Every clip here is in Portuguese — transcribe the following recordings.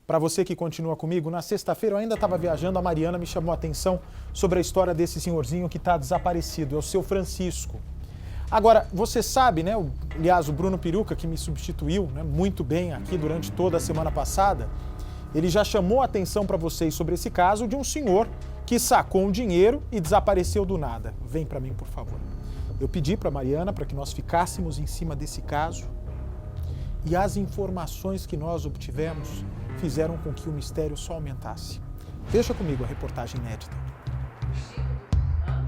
Para você que continua comigo, na sexta-feira eu ainda estava viajando, a Mariana me chamou a atenção sobre a história desse senhorzinho que está desaparecido, é o seu Francisco. Agora, você sabe, né, aliás, o Bruno Peruca, que me substituiu, né, muito bem aqui durante toda a semana passada, ele já chamou a atenção para vocês sobre esse caso de um senhor que sacou um dinheiro e desapareceu do nada. Vem para mim, por favor. Eu pedi para a Mariana para que nós ficássemos em cima desse caso e as informações que nós obtivemos fizeram com que o mistério só aumentasse. Veja comigo a reportagem inédita.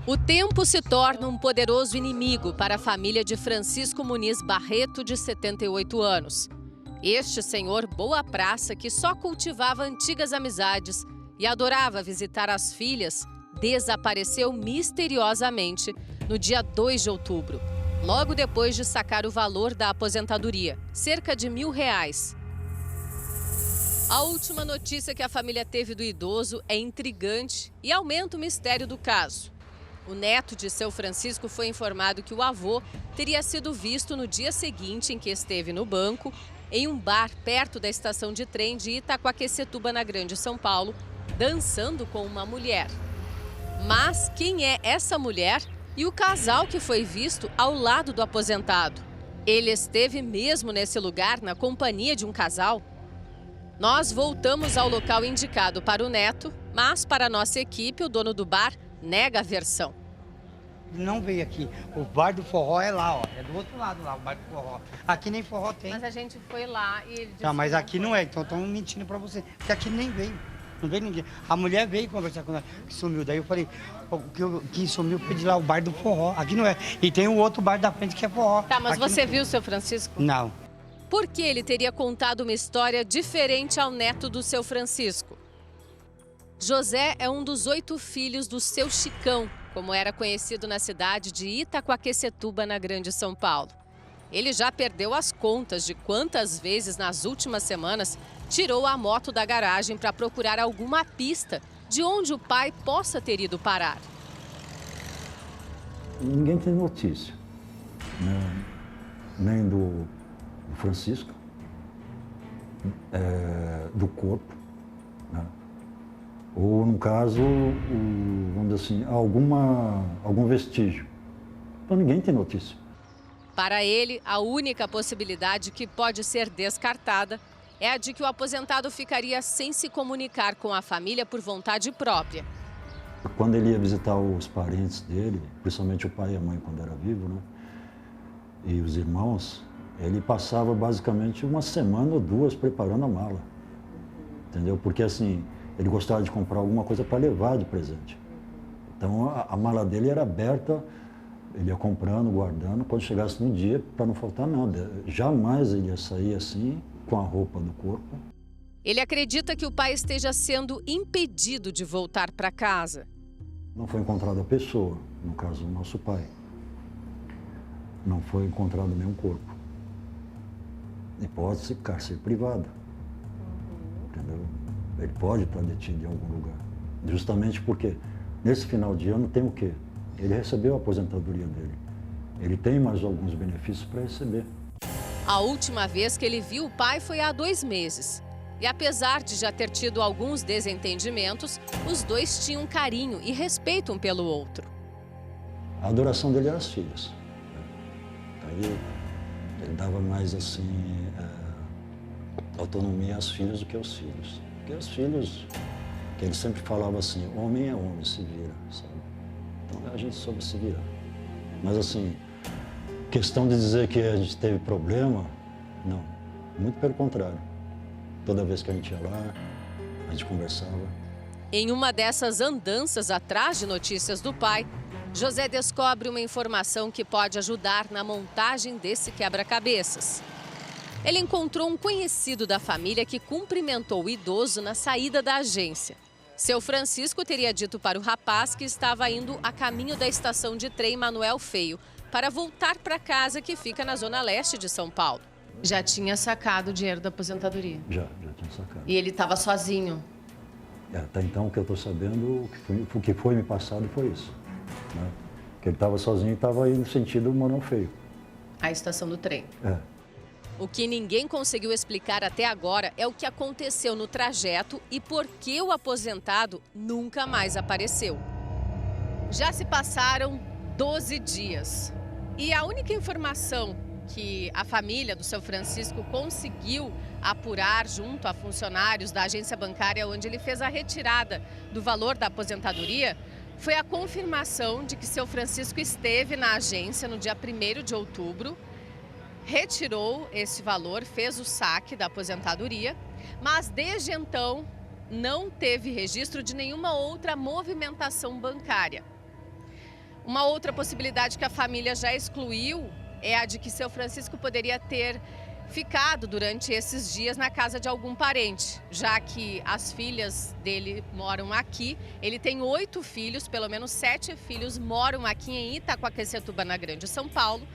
O tempo se torna um poderoso inimigo para a família de Francisco Muniz Barreto, de 78 anos. Este senhor boa praça, que só cultivava antigas amizades e adorava visitar as filhas, desapareceu misteriosamente no dia 2 de outubro, logo depois de sacar o valor da aposentadoria, cerca de R$1.000. A última notícia que a família teve do idoso é intrigante e aumenta o mistério do caso. O neto de seu Francisco foi informado que o avô teria sido visto no dia seguinte em que esteve no banco, em um bar perto da estação de trem de Itaquaquecetuba, na Grande São Paulo, dançando com uma mulher. Mas quem é essa mulher e o casal que foi visto ao lado do aposentado? Ele esteve mesmo nesse lugar na companhia de um casal? Nós voltamos ao local indicado para o neto, mas para a nossa equipe, o dono do bar nega a versão. Não veio aqui. O bar do forró é lá, ó. É do outro lado lá, o bar do forró. Aqui nem forró tem. Mas a gente foi lá e ele disse Tá, mas que aqui não foi. é, então estão mentindo pra você. Porque aqui nem veio. Não veio ninguém. A mulher veio conversar com nós, que sumiu. Daí eu falei, que sumiu, pedi lá o bar do forró. Aqui não é. E tem o outro bar da frente que é forró. Tá, mas aqui você não... viu o seu Francisco? Não. Por que ele teria contado uma história diferente ao neto do seu Francisco? José é um dos 8 filhos do seu Chicão, como era conhecido na cidade de Itaquaquecetuba, na Grande São Paulo. Ele já perdeu as contas de quantas vezes nas últimas semanas tirou a moto da garagem para procurar alguma pista de onde o pai possa ter ido parar. Ninguém tem notícia, né? Nem do Francisco, do corpo, né? Ou, no caso, vamos dizer assim, algum vestígio. Então ninguém tem notícia. Para ele, a única possibilidade que pode ser descartada é a de que o aposentado ficaria sem se comunicar com a família por vontade própria. Quando ele ia visitar os parentes dele, principalmente o pai e a mãe quando era vivo, né? E os irmãos, ele passava basicamente uma semana ou 2 preparando a mala. Entendeu? Porque assim, ele gostava de comprar alguma coisa para levar de presente. Então a mala dele era aberta, ele ia comprando, guardando, quando chegasse no dia, para não faltar nada. Jamais ele ia sair assim, com a roupa do corpo. Ele acredita que o pai esteja sendo impedido de voltar para casa. Não foi encontrada a pessoa, no caso do nosso pai. Não foi encontrado nenhum corpo. Hipótese cárcere privado. Entendeu? Ele pode estar detido em algum lugar. Justamente porque nesse final de ano tem o quê? Ele recebeu a aposentadoria dele. Ele tem mais alguns benefícios para receber. A última vez que ele viu o pai foi há 2 meses. E apesar de já ter tido alguns desentendimentos, os dois tinham carinho e respeito um pelo outro. A adoração dele era as filhas. Ele dava mais assim autonomia às filhas do que aos filhos. Porque os filhos, que ele sempre falava assim, homem é homem, se vira, sabe? Então a gente soube se virar. Mas assim, questão de dizer que a gente teve problema, não. Muito pelo contrário. Toda vez que a gente ia lá, a gente conversava. Em uma dessas andanças atrás de notícias do pai, José descobre uma informação que pode ajudar na montagem desse quebra-cabeças. Ele encontrou um conhecido da família que cumprimentou o idoso na saída da agência. Seu Francisco teria dito para o rapaz que estava indo a caminho da estação de trem Manuel Feio para voltar para casa, que fica na zona leste de São Paulo. Já tinha sacado o dinheiro da aposentadoria? Já tinha sacado. E ele estava sozinho? Até então, o que eu estou sabendo, o que foi me passado foi isso. Né? Que ele estava sozinho e estava indo no sentido Manuel Feio. A estação do trem. O que ninguém conseguiu explicar até agora é o que aconteceu no trajeto e por que o aposentado nunca mais apareceu. Já se passaram 12 dias e a única informação que a família do seu Francisco conseguiu apurar junto a funcionários da agência bancária onde ele fez a retirada do valor da aposentadoria foi a confirmação de que seu Francisco esteve na agência no dia 1º de outubro, retirou esse valor, fez o saque da aposentadoria, mas desde então não teve registro de nenhuma outra movimentação bancária. Uma outra possibilidade que a família já excluiu é a de que seu Francisco poderia ter ficado durante esses dias na casa de algum parente, já que as filhas dele moram aqui. Ele tem 8 filhos, pelo menos 7 filhos moram aqui em Itaquaquecetuba, na Grande São Paulo,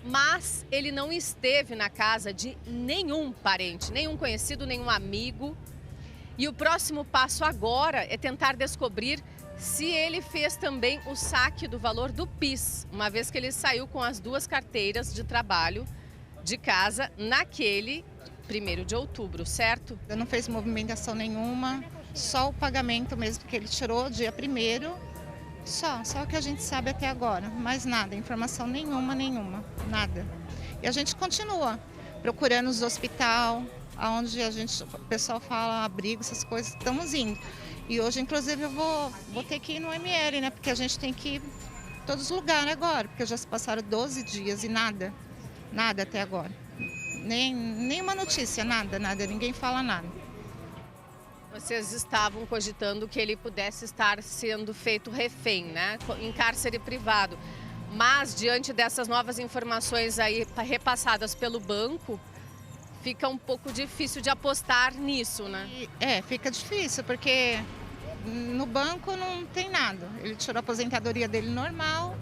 mas ele não esteve na casa de nenhum parente, nenhum conhecido, nenhum amigo. E o próximo passo agora é tentar descobrir se ele fez também o saque do valor do PIS, uma vez que ele saiu com as 2 carteiras de trabalho de casa naquele 1º de outubro, certo? Ele não fez movimentação nenhuma, só o pagamento mesmo que ele tirou dia 1º, só o que a gente sabe até agora, mais nada, informação nenhuma, nada. E a gente continua procurando os hospitais, onde o pessoal fala abrigo, essas coisas, estamos indo. E hoje, inclusive, eu vou ter que ir no ML, né? Porque a gente tem que ir em todos os lugares agora, porque já se passaram 12 dias e nada até agora. Nenhuma notícia, nada, ninguém fala nada. Vocês estavam cogitando que ele pudesse estar sendo feito refém, né? Em cárcere privado. Mas, diante dessas novas informações aí repassadas pelo banco, fica um pouco difícil de apostar nisso, né? Fica difícil, porque no banco não tem nada. Ele tirou a aposentadoria dele normal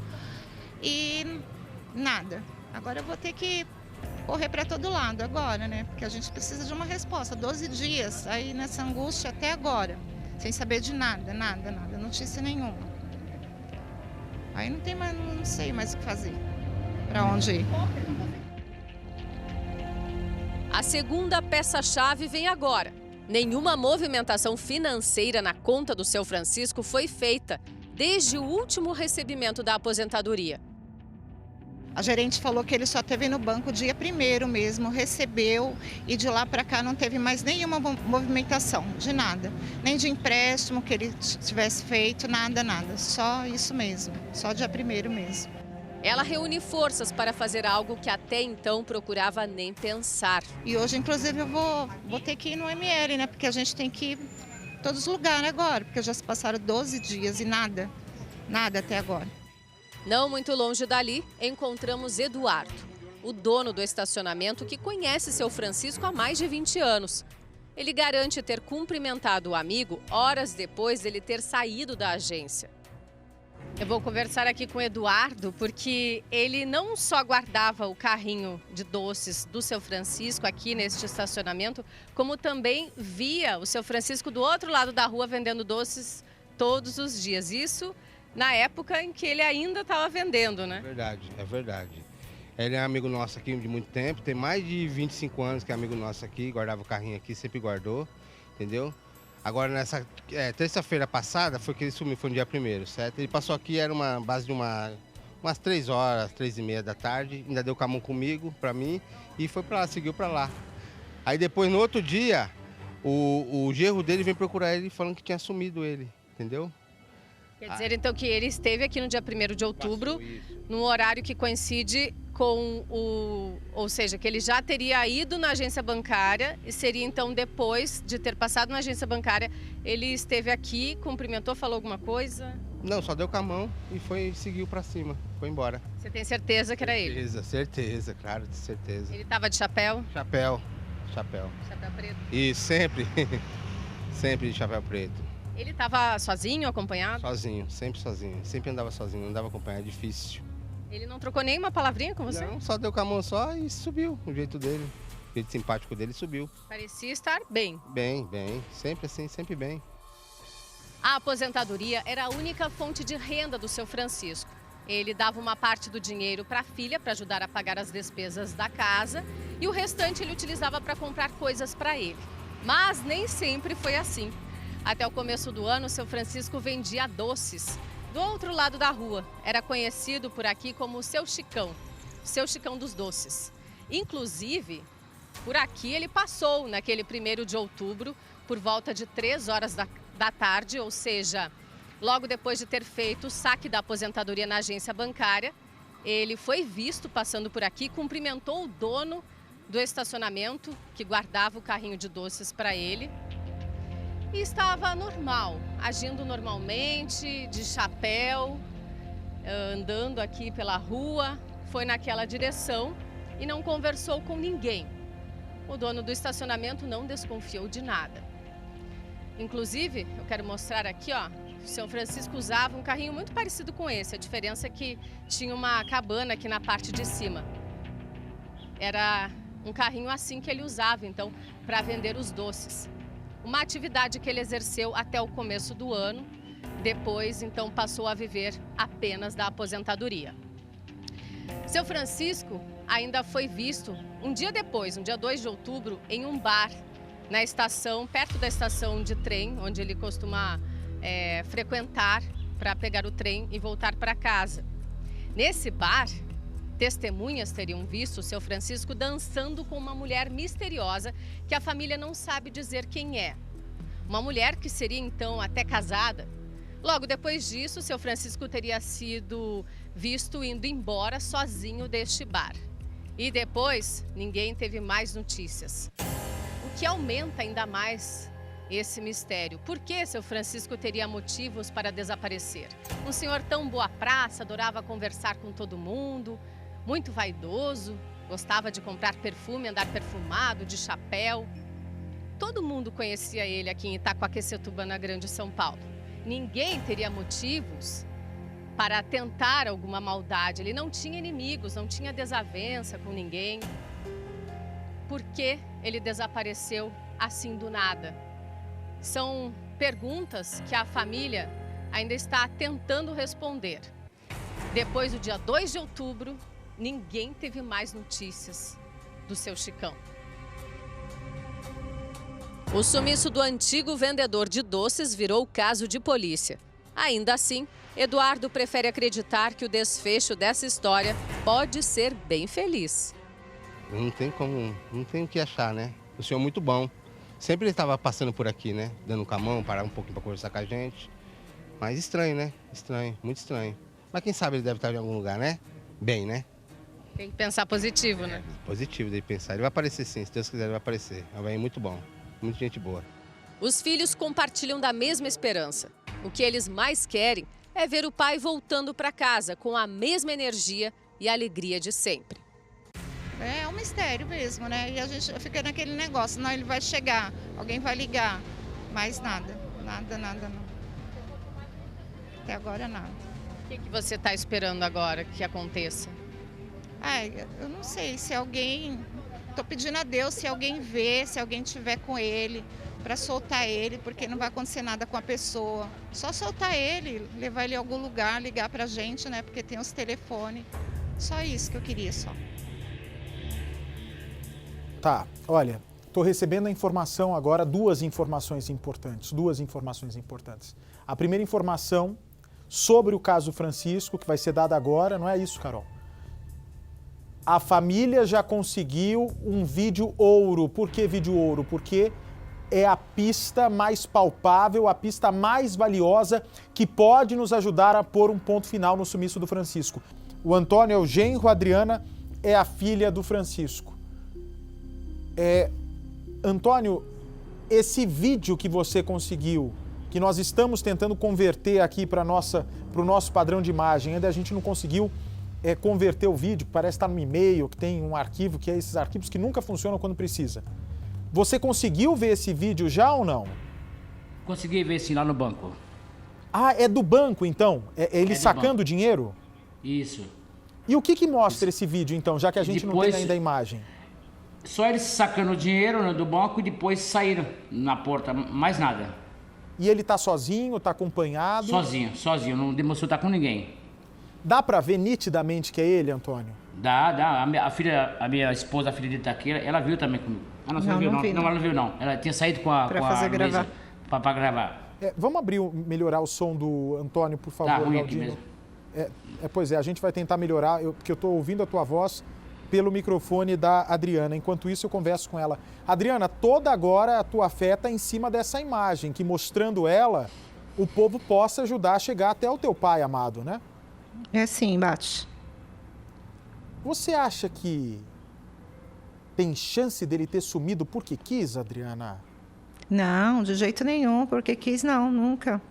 e nada. Agora eu vou ter que correr para todo lado agora, né? Porque a gente precisa de uma resposta. 12 dias aí nessa angústia até agora, sem saber de nada, notícia nenhuma. Aí não sei mais o que fazer, para onde ir. A segunda peça-chave vem agora. Nenhuma movimentação financeira na conta do seu Francisco foi feita desde o último recebimento da aposentadoria. A gerente falou que ele só teve no banco dia 1º mesmo, recebeu e de lá para cá não teve mais nenhuma movimentação, de nada. Nem de empréstimo que ele tivesse feito, nada. Só isso mesmo, só dia 1º mesmo. Ela reúne forças para fazer algo que até então procurava nem pensar. E hoje, inclusive, eu vou ter que ir no ML, né? Porque a gente tem que ir em todos os lugares agora, porque já se passaram 12 dias e nada até agora. Não muito longe dali, encontramos Eduardo, o dono do estacionamento que conhece seu Francisco há mais de 20 anos. Ele garante ter cumprimentado o amigo horas depois dele ter saído da agência. Eu vou conversar aqui com o Eduardo, porque ele não só guardava o carrinho de doces do seu Francisco aqui neste estacionamento, como também via o seu Francisco do outro lado da rua vendendo doces todos os dias. Isso na época em que ele ainda estava vendendo, né? É verdade. Ele é amigo nosso aqui de muito tempo, tem mais de 25 anos que é amigo nosso aqui, guardava o carrinho aqui, sempre guardou, entendeu? Agora, nessa terça-feira passada, foi que ele sumiu, foi no dia 1º, certo? Ele passou aqui, era uma base de umas 3 horas, 3h30 da tarde, ainda deu camão comigo, pra mim, e foi pra lá, seguiu pra lá. Aí depois, no outro dia, o genro dele veio procurar ele falando que tinha sumido ele, entendeu? Quer dizer, então, que ele esteve aqui no dia 1º de outubro, num horário que coincide com ou seja, que ele já teria ido na agência bancária e seria então depois de ter passado na agência bancária, ele esteve aqui, cumprimentou, falou alguma coisa? Não, só deu com a mão e seguiu pra cima, foi embora. Você tem certeza que era ele? Certeza, claro, de certeza. Ele estava de chapéu? Chapéu. Chapéu preto? E sempre de chapéu preto. Ele estava sozinho, acompanhado? Sozinho, sempre andava sozinho, não andava acompanhado, é difícil. Ele não trocou nenhuma palavrinha com você? Não, só deu com a mão só e subiu, o jeito dele. O jeito simpático dele subiu. Parecia estar bem. Bem, sempre assim, sempre bem. A aposentadoria era a única fonte de renda do seu Francisco. Ele dava uma parte do dinheiro para a filha para ajudar a pagar as despesas da casa e o restante ele utilizava para comprar coisas para ele. Mas nem sempre foi assim. Até o começo do ano, seu Francisco vendia doces do outro lado da rua. Era conhecido por aqui como o Seu Chicão dos doces. Inclusive, por aqui ele passou naquele 1º de outubro, por volta de 3 horas da tarde, ou seja, logo depois de ter feito o saque da aposentadoria na agência bancária. Ele foi visto passando por aqui, cumprimentou o dono do estacionamento, que guardava o carrinho de doces para ele. E estava normal, agindo normalmente, de chapéu, andando aqui pela rua, foi naquela direção e não conversou com ninguém. O dono do estacionamento não desconfiou de nada. Inclusive, eu quero mostrar aqui, ó, o seu Francisco usava um carrinho muito parecido com esse. A diferença é que tinha uma cabana aqui na parte de cima. Era um carrinho assim que ele usava, então, para vender os doces. Uma atividade que ele exerceu até o começo do ano. Depois, então, passou a viver apenas da aposentadoria. Seu Francisco ainda foi visto um dia depois, no dia 2 de outubro, em um bar na estação, perto da estação de trem, onde ele costuma frequentar para pegar o trem e voltar para casa. Nesse bar, testemunhas teriam visto o seu Francisco dançando com uma mulher misteriosa que a família não sabe dizer quem é. Uma mulher que seria então até casada. Logo depois disso, seu Francisco teria sido visto indo embora sozinho deste bar. E depois, ninguém teve mais notícias. O que aumenta ainda mais esse mistério. Por que seu Francisco teria motivos para desaparecer? Um senhor tão boa praça, adorava conversar com todo mundo, muito vaidoso, gostava de comprar perfume, andar perfumado, de chapéu. Todo mundo conhecia ele aqui em Itaquaquecetuba, na Grande São Paulo. Ninguém teria motivos para tentar alguma maldade. Ele não tinha inimigos, não tinha desavença com ninguém. Por que ele desapareceu assim do nada? São perguntas que a família ainda está tentando responder. Depois do dia 2 de outubro, ninguém teve mais notícias do seu Chicão. O sumiço do antigo vendedor de doces virou caso de polícia. Ainda assim, Eduardo prefere acreditar que o desfecho dessa história pode ser bem feliz. Não tem o que achar, né? O senhor é muito bom. Sempre ele estava passando por aqui, né? Dando com a mão, parar um pouquinho para conversar com a gente. Mas estranho, né? Estranho, muito estranho. Mas quem sabe ele deve estar em algum lugar, né? Bem, né? Tem que pensar positivo, né? Positivo de pensar. Ele vai aparecer sim, se Deus quiser ele vai aparecer. É alguém muito bom, muita gente boa. Os filhos compartilham da mesma esperança. O que eles mais querem é ver o pai voltando para casa com a mesma energia e alegria de sempre. É um mistério mesmo, né? E a gente fica naquele negócio, não, ele vai chegar, alguém vai ligar, mas nada, não. Até agora nada. O que você está esperando agora que aconteça? Ai, eu não sei, se alguém, estou pedindo a Deus, se alguém vê, se alguém estiver com ele, para soltar ele, porque não vai acontecer nada com a pessoa. Só soltar ele, levar ele a algum lugar, ligar para a gente, né? Porque tem os telefones. Só isso que eu queria, só. Tá, olha, estou recebendo a informação agora, duas informações importantes. A primeira informação sobre o caso Francisco, que vai ser dada agora, não é isso, Carol? A família já conseguiu um vídeo ouro. Por que vídeo ouro? Porque é a pista mais palpável, a pista mais valiosa que pode nos ajudar a pôr um ponto final no sumiço do Francisco. O Antônio é o genro, a Adriana é a filha do Francisco. Antônio, esse vídeo que você conseguiu, que nós estamos tentando converter aqui para o nosso padrão de imagem, ainda a gente não conseguiu converter o vídeo, que parece estar no e-mail, que tem um arquivo, que é esses arquivos que nunca funcionam quando precisa. Você conseguiu ver esse vídeo já ou não? Consegui ver sim lá no banco. Ah, é do banco então? É ele sacando banco. Dinheiro? Isso. E o que mostra esse vídeo então, já que a gente não tem ainda a imagem? Só eles sacando o dinheiro, né, do banco e depois saíram na porta, mais nada. E ele tá sozinho, tá acompanhado? Sozinho, não demonstrou estar com ninguém. Dá para ver nitidamente que é ele, Antônio? Dá. A minha esposa, a filha dele tá aqui, ela viu também comigo. Ela não viu, não. Não, ela não viu, não. Ela tinha saído com a gravar. Pra gravar. Vamos melhorar o som do Antônio, por favor, Tá ruim aqui Galdino. mesmo. Pois é, a gente vai tentar melhorar, porque eu estou ouvindo a tua voz pelo microfone da Adriana. Enquanto isso, eu converso com ela. Adriana, toda agora a tua fé está em cima dessa imagem, que mostrando ela, o povo possa ajudar a chegar até o teu pai amado, né? É sim, Bate. Você acha que tem chance dele ter sumido porque quis, Adriana? Não, de jeito nenhum, porque quis não, nunca.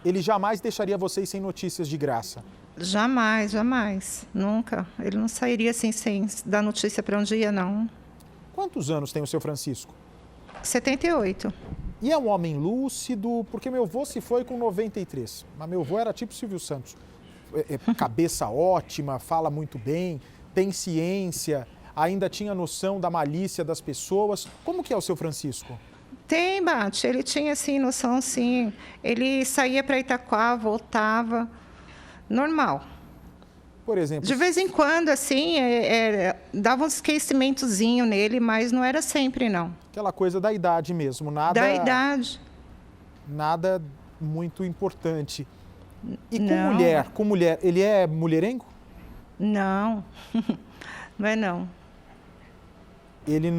Ele jamais deixaria vocês sem notícias de graça. Jamais, nunca. Ele não sairia assim sem dar notícia para um dia, não. Quantos anos tem o seu Francisco? 78. E é um homem lúcido, porque meu avô se foi com 93, mas meu avô era tipo Silvio Santos. Cabeça ótima, fala muito bem, tem ciência, ainda tinha noção da malícia das pessoas. Como que é o seu Francisco? Tem, Bate. Ele tinha, assim, noção, sim. Ele saía para Itaquá, voltava. Normal. Por exemplo... De vez em quando, assim, dava um esquecimentozinho nele, mas não era sempre, não. Aquela coisa da idade mesmo, nada... Da idade. Nada muito importante. E Não. com mulher, ele é mulherengo? Não. Não é, não. Ele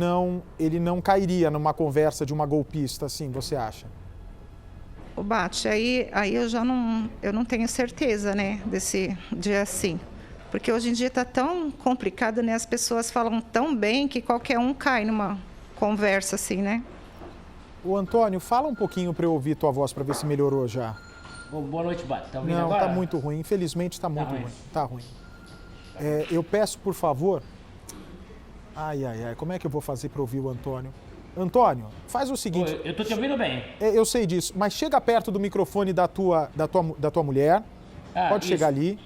não cairia numa conversa de uma golpista, assim, você acha? O Bate, aí eu já não tenho certeza, né, desse dia assim. Porque hoje em dia está tão complicado, né? As pessoas falam tão bem que qualquer um cai numa conversa assim, né? O Antônio, fala um pouquinho para eu ouvir tua voz, para ver se melhorou já. Boa noite, Bate. Tá ouvindo Não, agora? tá muito ruim. Infelizmente está muito ruim. ruim. Tá ruim. Eu peço, por favor... Ai, como é que eu vou fazer para ouvir o Antônio? Antônio, faz o seguinte... Eu tô te ouvindo bem. Eu sei disso, mas chega perto do microfone da tua mulher. Pode isso. chegar ali.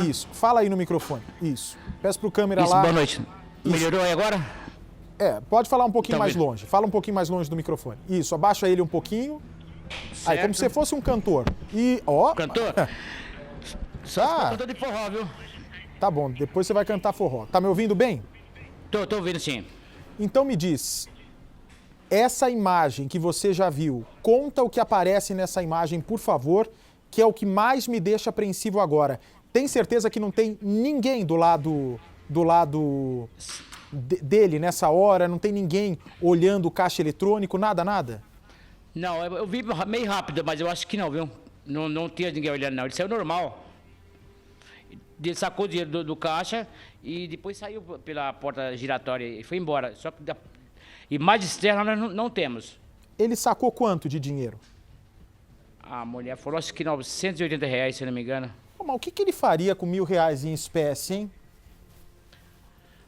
Isso. Fala aí no microfone. Isso. Peço pro câmera Isso, lá. boa noite. Melhorou aí agora? Pode falar um pouquinho Tá mais bem. longe. Fala um pouquinho mais longe do microfone. Isso, abaixa ele um pouquinho. Aí, como se você fosse um cantor. E, ó... Cantor? Só cantor de forró, viu? Tá bom, depois você vai cantar forró. Tá me ouvindo bem? Tô ouvindo, sim. Então me diz, essa imagem que você já viu, conta o que aparece nessa imagem, por favor, que é o que mais me deixa apreensivo agora. Tem certeza que não tem ninguém do lado dele nessa hora? Não tem ninguém olhando o caixa eletrônico, nada? Não, eu vi meio rápido, mas eu acho que não, viu? Não tinha ninguém olhando, não. Ele saiu normal. Ele sacou o dinheiro do caixa e depois saiu pela porta giratória e foi embora. Só que imagem externa nós não temos. Ele sacou quanto de dinheiro? A mulher falou, acho que R$980, se eu não me engano. Mas o que ele faria com R$1.000 em espécie, hein?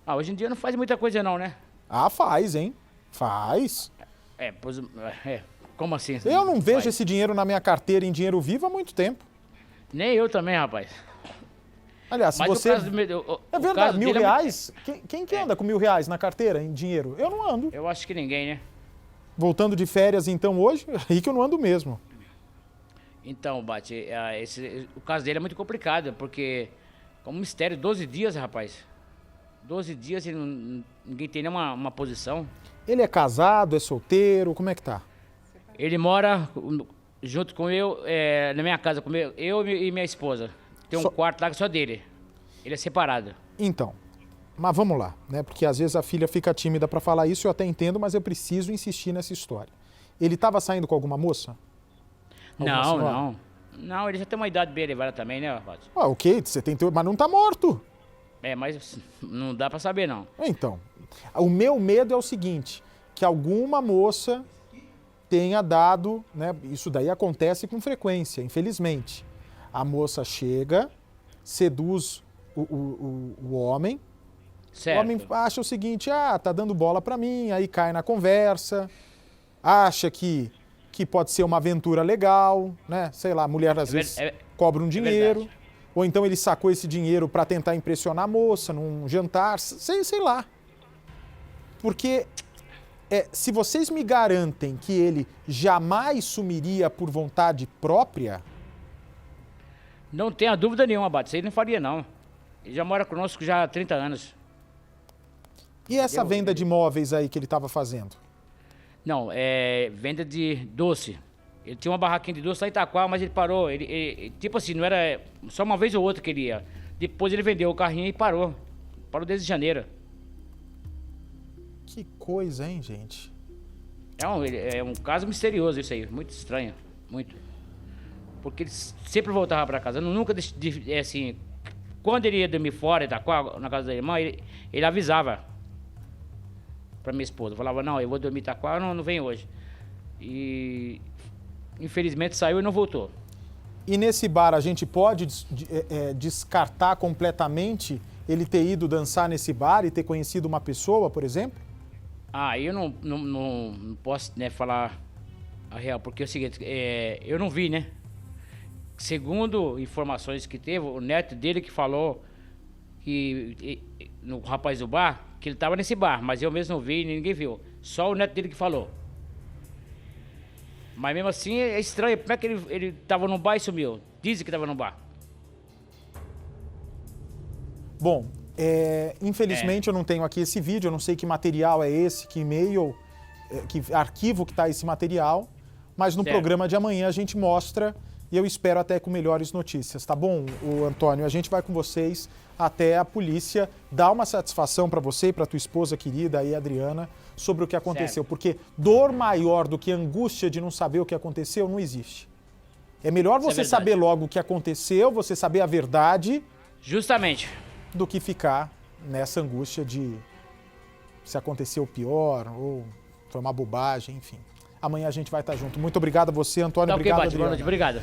Hoje em dia não faz muita coisa não, né? Faz, hein? Faz. Como assim? Eu não vejo esse dinheiro na minha carteira em dinheiro vivo há muito tempo. Nem eu também, rapaz. Aliás, se Mas você... É verdade, R$1.000? Quem que anda com R$1.000 na carteira em dinheiro? Eu não ando. Eu acho que ninguém, né? Voltando de férias, então, hoje, aí que eu não ando mesmo. Então, Bate, o caso dele é muito complicado, porque, como mistério, 12 dias, rapaz. 12 dias e ninguém tem nenhuma posição. Ele é casado, é solteiro, como é que tá? Ele mora junto com eu, na minha casa, com eu e minha esposa. Tem um quarto lá que é só dele. Ele é separado. Então, mas vamos lá, né? Porque às vezes a filha fica tímida para falar isso, eu até entendo, mas eu preciso insistir nessa história. Ele estava saindo com alguma moça? Não, ele já tem uma idade bem elevada também, né, rapaz? Ok, 78, mas não tá morto. Mas não dá pra saber, não. Então, o meu medo é o seguinte, que alguma moça tenha dado, né? Isso daí acontece com frequência, infelizmente. A moça chega, seduz o homem. Certo. O homem acha o seguinte, tá dando bola pra mim, aí cai na conversa, acha que pode ser uma aventura legal, né? Sei lá, a mulher às vezes cobra um dinheiro, ou então ele sacou esse dinheiro pra tentar impressionar a moça num jantar, sei lá. Porque se vocês me garantem que ele jamais sumiria por vontade própria... Não tenha dúvida nenhuma, Abate. Isso aí não faria, não. Ele já mora conosco já há 30 anos. E essa venda de imóveis aí que ele estava fazendo? Não, é venda de doce. Ele tinha uma barraquinha de doce lá em Itaquá, mas ele parou. Tipo assim, não era só uma vez ou outra que ele ia. Depois ele vendeu o carrinho e parou. Parou desde janeiro. Que coisa, hein, gente? É um caso misterioso isso aí, muito estranho, muito. Porque ele sempre voltava para casa, nunca, assim, quando ele ia dormir fora, Itaquá, na casa da irmã, ele avisava para minha esposa, falava, não, eu vou dormir em Itaquá, não venho hoje. E infelizmente saiu e não voltou. E nesse bar a gente pode descartar completamente ele ter ido dançar nesse bar e ter conhecido uma pessoa, por exemplo? Ah, eu não posso, né, falar a real, porque é o seguinte, eu não vi, né? Segundo informações que teve, o neto dele que falou que no rapaz do bar, que ele estava nesse bar, mas eu mesmo não vi e ninguém viu. Só o neto dele que falou. Mas mesmo assim é estranho, como é que ele estava no bar e sumiu? Dizem que estava no bar. Bom, infelizmente eu não tenho aqui esse vídeo, eu não sei que material é esse, que e-mail, que arquivo que está esse material, mas no programa de amanhã a gente mostra e eu espero até com melhores notícias, tá bom, Antônio? A gente vai com vocês até a polícia dar uma satisfação para você e para tua esposa querida aí, Adriana, sobre o que aconteceu, porque dor maior do que angústia de não saber o que aconteceu não existe. É melhor você saber logo o que aconteceu, você saber a verdade. Justamente. Do que ficar nessa angústia de se aconteceu pior ou foi uma bobagem, enfim. Amanhã a gente vai estar junto. Muito obrigado a você, Antônio. Tá, obrigado, Adriana. Obrigado.